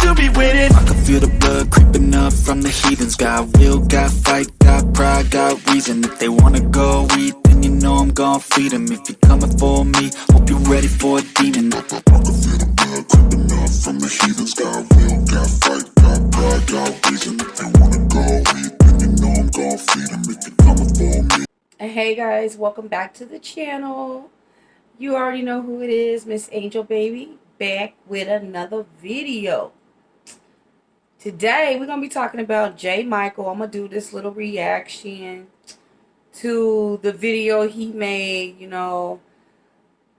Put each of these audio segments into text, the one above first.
to be winning. I can feel the blood creeping up from the heathens. Got will, got fight, got pride, got reason. If they wanna go eat, then you know I'm gon' feed them. If you're coming for me, hope you're ready for a demon. I can feel the blood creeping up from the heathens. Got will, got fight, got pride, got reason. If they wanna go eat, then you know I'm gon' feed them. If you're coming for me. Hey guys, welcome back to the channel. You already know who it is, Miss Angel Baby, back with another video. Today we're gonna be talking about J. Michael. I'm gonna do this little reaction to the video he made.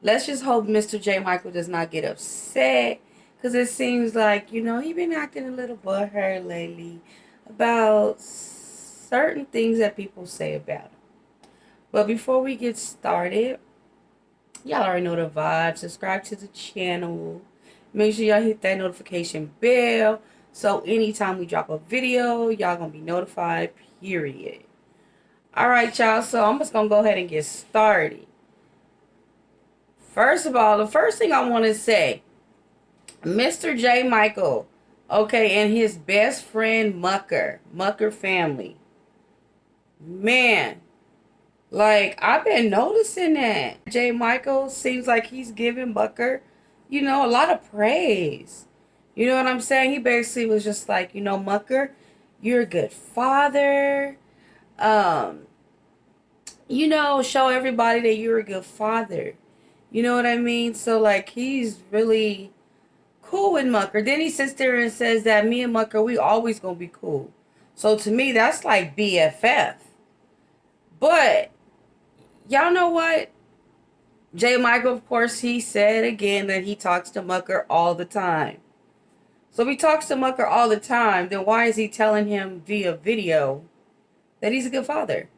Let's just hope Mr. J. Michael does not get upset, because it seems like he been acting a little butthurt lately about certain things that people say about him. But before we get started, y'all already know the vibe. Subscribe to the channel. Make sure y'all hit that notification bell, so anytime we drop a video, y'all gonna be notified, period. Alright, y'all, so I'm just gonna go ahead and get started. First of all, the first thing I want to say, Mr. J. Michael, okay, and his best friend Mucker family. Man, like, I've been noticing that J. Michael seems like he's giving Mucker, a lot of praise. You know what I'm saying? He basically was just like, Mucker, you're a good father. Show everybody that you're a good father. You know what I mean? So, like, he's really cool with Mucker. Then he sits there and says that me and Mucker, we always gonna be cool. So, to me, that's like BFF. But y'all know what? J. Michael, of course, he said again that he talks to Mucker all the time. So if he talks to Mucker all the time, then why is he telling him via video that he's a good father?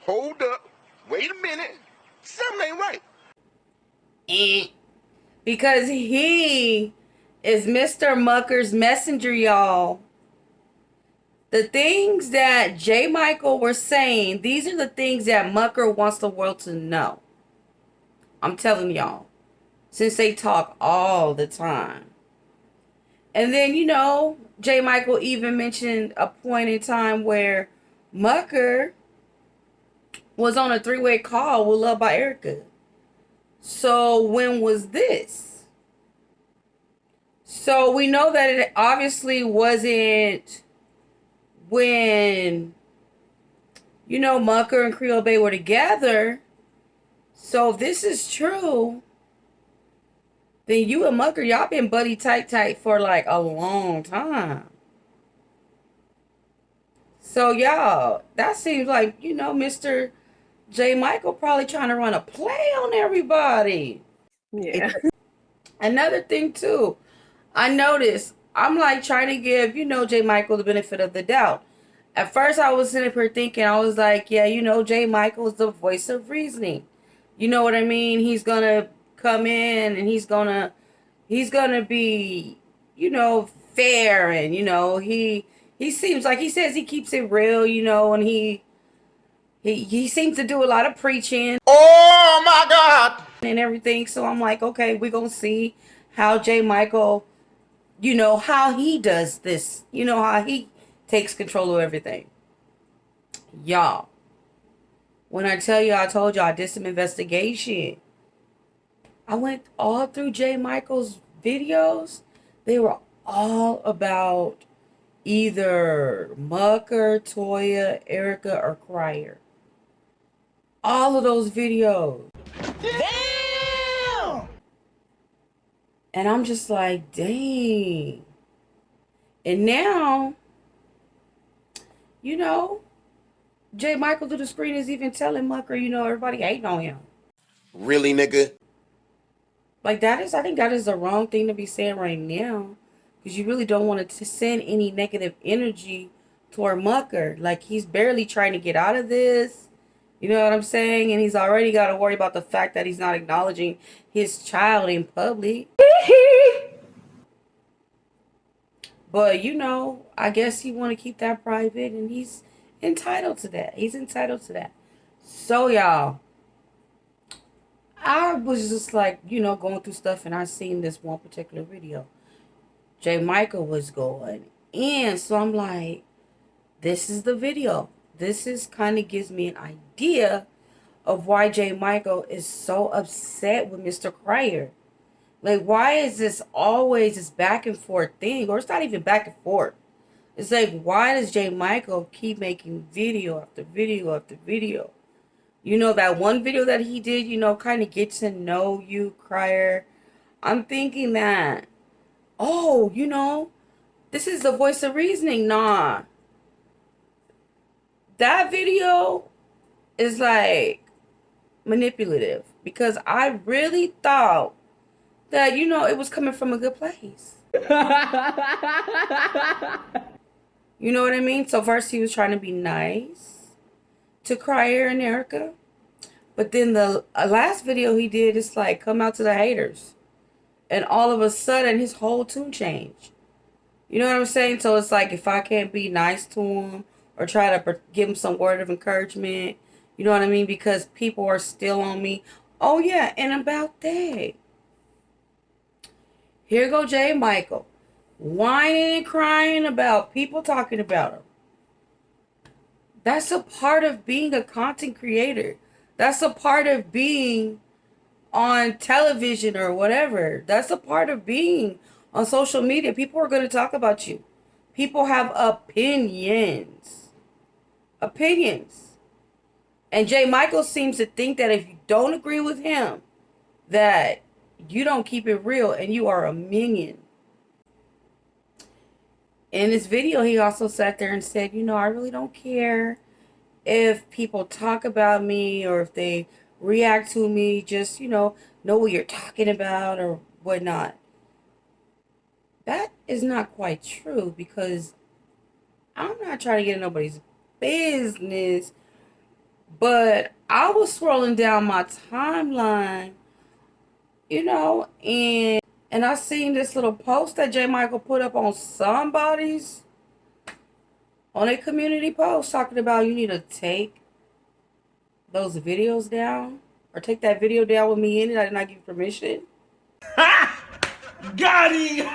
Hold up. Wait a minute. Something ain't right. Because he is Mr. Mucker's messenger, y'all. The things that J. Michael were saying, these are the things that Mucker wants the world to know. I'm telling y'all. Since they talk all the time. And then, J. Michael even mentioned a point in time where Mucker was on a three-way call with Love by Erica. So when was this? So we know that it obviously wasn't when, Mucker and Creole Bay were together. So if this is true, then you and Mucker, y'all been buddy tight for like a long time. So y'all, that seems like, Mr. J. Michael probably trying to run a play on everybody. Yeah. Another thing too, I noticed, I'm like trying to give, J. Michael the benefit of the doubt. At first I was sitting here thinking, I was like, yeah, J. Michael is the voice of reasoning. You know what I mean? He's gonna come in and he's gonna be, fair, and he seems like, he says he keeps it real, and he seems to do a lot of preaching. Oh my God. And everything. So I'm like, okay, we're gonna see how J. Michael, how he does this, how he takes control of everything. Y'all, when I tell you, I told you I did some investigation. I went all through J. Michael's videos. They were all about either Mucker, Toya, Erica, or Crier. All of those videos. Damn! And I'm just like, dang. And now, J. Michael through the screen is even telling Mucker, everybody hating on him. Really, nigga? Like, I think that is the wrong thing to be saying right now. Because you really don't want to send any negative energy toward Mucker. Like, he's barely trying to get out of this. You know what I'm saying? And he's already got to worry about the fact that he's not acknowledging his child in public. But, I guess he want to keep that private, and he's entitled to that. He's entitled to that. So, y'all, I was just like, going through stuff, and I seen this one particular video. J. Michael was going in. So I'm like, this is the video. This is kind of gives me an idea of why J. Michael is so upset with Mr. Cryer. Like, why is this always this back and forth thing? Or it's not even back and forth. It's like, why does J. Michael keep making video after video after video? You know, that one video that he did, you know, kind of get to know you, Cryer. I'm thinking that, oh, you know, this is the voice of reasoning. Nah. That video is like manipulative because I really thought that, you know, it was coming from a good place. You know what I mean? So first he was trying to be nice to Cryer and Erica. But then the last video he did is like, come out to the haters. And all of a sudden his whole tune changed. You know what I'm saying? So it's like, if I can't be nice to him or try to give him some word of encouragement, you know what I mean? Because people are still on me. Oh yeah, and about that, here go J. Michael, whining and crying about people talking about him. That's a part of being a content creator. That's a part of being on television or whatever. That's a part of being on social media. People are going to talk about you. People have opinions. Opinions. And J. Michael seems to think that if you don't agree with him, that you don't keep it real and you are a minion. In this video, he also sat there and said, you know, I really don't care if people talk about me or if they react to me. Just, you know what you're talking about or whatnot. That is not quite true, because I'm not trying to get in nobody's business, but I was scrolling down my timeline, you know, and I seen this little post that J. Michael put up on a community post talking about you need to take those videos down, or take that video down with me in it. I did not give permission. Got him!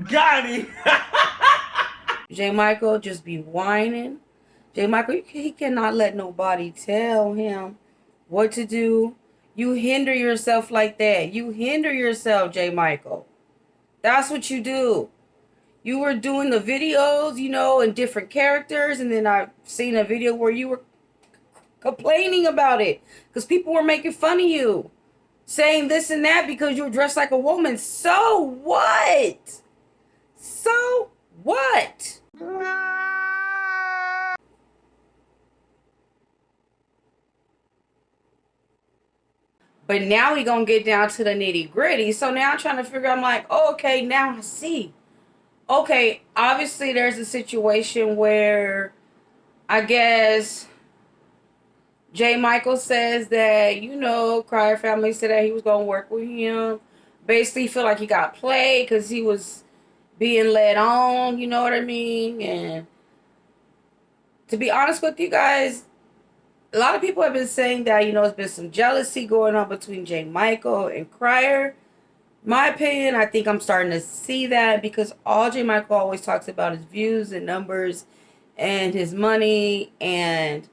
Got him! J. Michael just be whining. J. Michael, he cannot let nobody tell him what to do. You hinder yourself like that. You hinder yourself, J. Michael. That's what you do. You were doing the videos, you know, in different characters, and then I've seen a video where you were complaining about it because people were making fun of you, saying this and that because you were dressed like a woman. So what? So what? But now we gonna get down to the nitty gritty. So now I'm trying to figure, I'm like, oh, okay, now I see. Okay, obviously there's a situation where I guess J. Michael says that, you know, Cryer family said that he was going to work with him. Basically feel like he got played because he was being led on, you know what I mean? And to be honest with you guys, a lot of people have been saying that, you know, there's been some jealousy going on between J. Michael and Cryer. My opinion, I think I'm starting to see that, because all J. Michael always talks about is views and numbers and his money and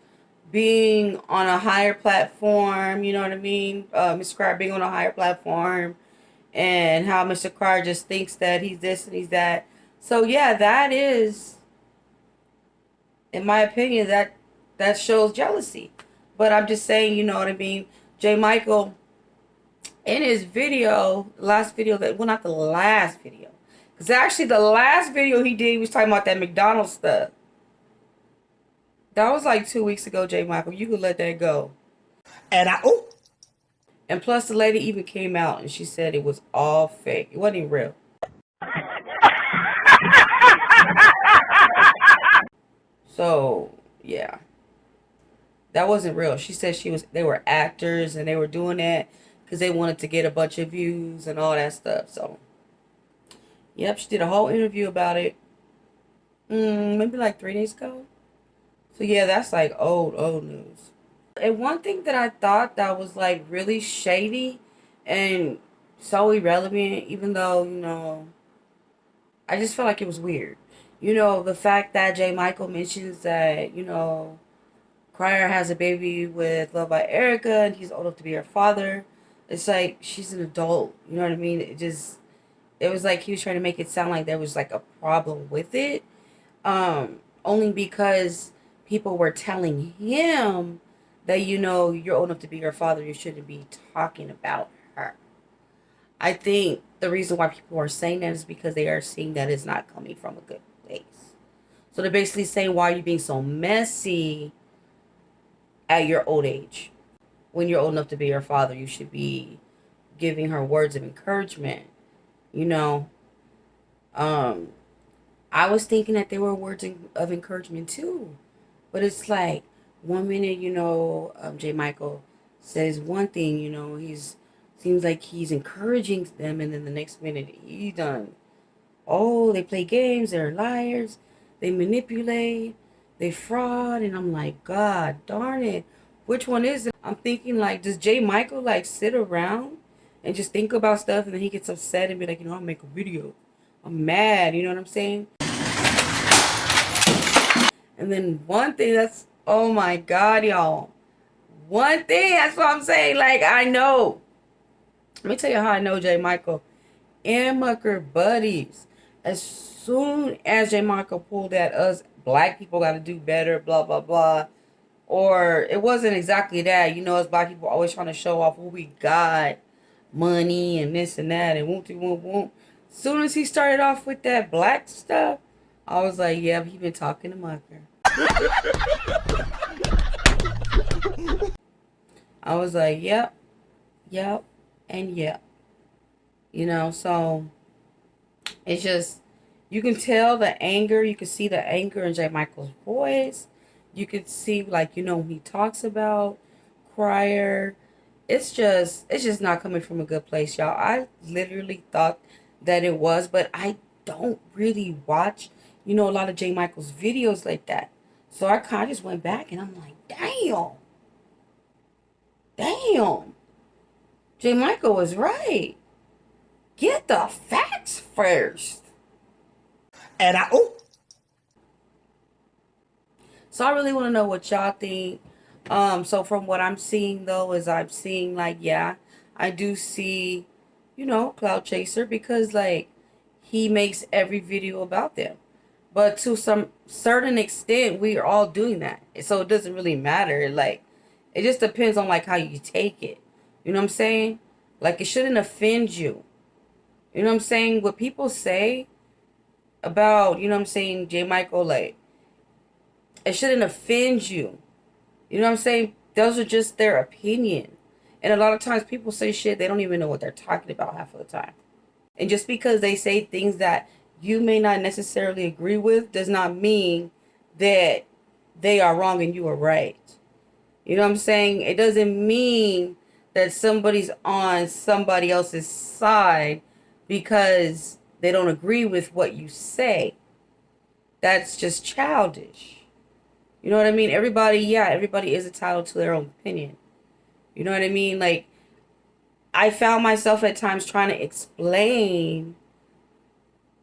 being on a higher platform, you know what I mean? Mr. Cryer being on a higher platform, and how Mr. Cryer just thinks that he's this and he's that. So yeah, that is, in my opinion, that shows jealousy. But I'm just saying, you know what I mean? J. Michael, in his video, last video that, well, not the last video, because actually the last video he did, he was talking about that McDonald's stuff. That was like 2 weeks ago, J. Michael. You could let that go. And plus, the lady even came out and she said it was all fake. It wasn't even real. So, yeah. That wasn't real. She said they were actors and they were doing that because they wanted to get a bunch of views and all that stuff. So, yep, she did a whole interview about it. Maybe like 3 days ago. So yeah, that's like old news. And one thing that I thought that was like really shady and so irrelevant, even though, you know, I just felt like it was weird. You know, the fact that J. Michael mentions that, you know, Crier has a baby with Love by Erica and he's old enough to be her father. It's like she's an adult. You know what I mean? It was like he was trying to make it sound like there was like a problem with it. Only because people were telling him that, you know, you're old enough to be her father, you shouldn't be talking about her. I think the reason why people are saying that is because they are seeing that it's not coming from a good place. So they're basically saying, why are you being so messy at your old age? When you're old enough to be her father, you should be giving her words of encouragement. You know, I was thinking that they were words of encouragement too. But it's like, one minute, you know, J. Michael says one thing, you know, seems like he's encouraging them, and then the next minute he done. Oh, they play games, they're liars, they manipulate, they fraud, and I'm like, God darn it, which one is it? I'm thinking like, does J. Michael like sit around and just think about stuff, and then he gets upset and be like, you know, I'll make a video. I'm mad, you know what I'm saying? And then one thing that's, oh my God, y'all. One thing, that's what I'm saying. Like, I know. Let me tell you how I know J. Michael and Mucker buddies. As soon as J. Michael pulled at us, black people got to do better, blah, blah, blah. Or it wasn't exactly that. You know, us black people always trying to show off what we got. Money and this and that and whoop. As soon as he started off with that black stuff, I was like, yeah, he been talking to Mucker. I was like, yep, and yep. You know, so it's just, you can tell the anger, you can see the anger in J. Michael's voice. You could see, like, you know, when he talks about Crier, it's just not coming from a good place, y'all. I literally thought that it was, but I don't really watch, you know, a lot of J. Michael's videos like that. So I kind of just went back and I'm like, damn. J. Michael was right. Get the facts first. And So I really want to know what y'all think. So from what I'm seeing though, is I'm seeing like, yeah, I do see, you know, Clout Chaser, because like he makes every video about them. But to some certain extent, we are all doing that. So it doesn't really matter. Like, it just depends on like how you take it. You know what I'm saying? Like, it shouldn't offend you. You know what I'm saying? What people say about, you know what I'm saying, J. Michael, like, it shouldn't offend you. You know what I'm saying? Those are just their opinion. And a lot of times people say shit, they don't even know what they're talking about half of the time. And just because they say things that you may not necessarily agree with does not mean that they are wrong and you are right. You know what I'm saying? It doesn't mean that somebody's on somebody else's side because they don't agree with what you say. That's just childish. You know what I mean? Everybody is entitled to their own opinion. You know what I mean? Like, I found myself at times trying to explain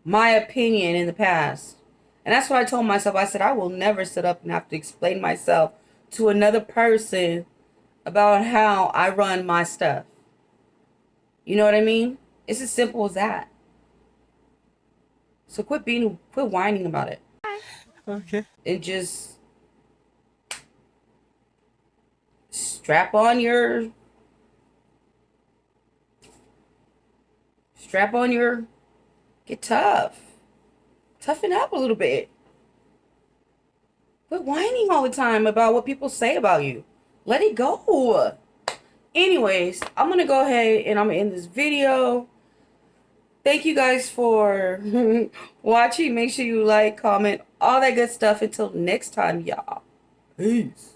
my opinion in the past. And that's what I told myself. I said, I will never sit up and have to explain myself to another person about how I run my stuff. You know what I mean? It's as simple as that. So quit whining about it. okay. And just strap on your get tough. Toughen up a little bit. Quit whining all the time about what people say about you. Let it go. Anyways, I'm going to go ahead and I'm going to end this video. Thank you guys for watching. Make sure you like, comment, all that good stuff. Until next time, y'all. Peace.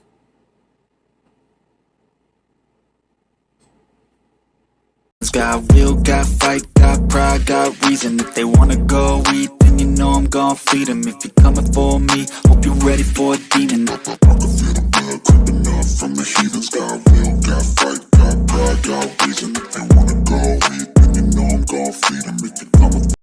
Got will, got fight, got pride, got reason. If they wanna go eat, then you know I'm gon' feed them. If you're coming for me, hope you're ready for a demon. I can feel the blood creeping up from the heathens. Got will, got fight, got pride, got reason. If they wanna